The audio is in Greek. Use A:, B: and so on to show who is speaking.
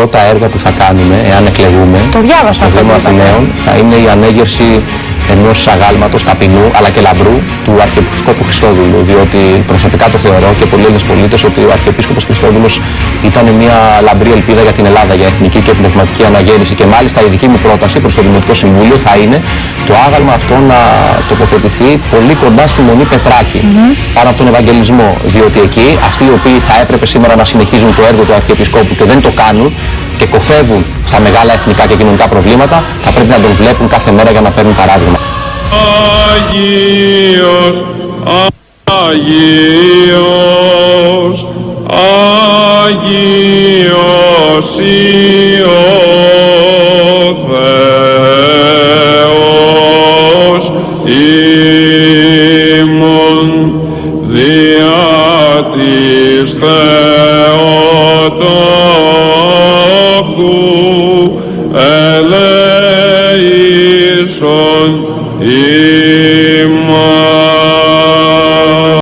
A: πρώτα έργα που θα κάνουμε, εάν εκλεγούμε,
B: το διάβασα
A: στο Δήμο Αθηναίων, θα είναι η ανέγερση ενός αγάλματος ταπεινού αλλά και λαμπρού του Αρχιεπισκόπου Χριστόδουλου. Διότι προσωπικά το θεωρώ και πολλοί Έλληνες πολίτες ότι ο Αρχιεπίσκοπος Χριστόδουλος ήταν μια λαμπρή ελπίδα για την Ελλάδα, για εθνική και πνευματική αναγέννηση. Και μάλιστα η δική μου πρόταση προς το Δημοτικό Συμβούλιο θα είναι το άγαλμα αυτό να τοποθετηθεί πολύ κοντά στη Μονή Πετράκη, πάνω από τον Ευαγγελισμό. Διότι εκεί αυτοί οι οποίοι θα έπρεπε σήμερα να συνεχίζουν το έργο του Αρχιεπισκόπου και δεν το κάνουν και κοφεύουν στα μεγάλα εθνικά και κοινωνικά προβλήματα, θα πρέπει να τον βλέπουν κάθε μέρα για να παίρνουν παράδειγμα.
C: Αγίος, Αγίος, Αγίος ο Θεός ημών δια της Θεοτόκου ελέησον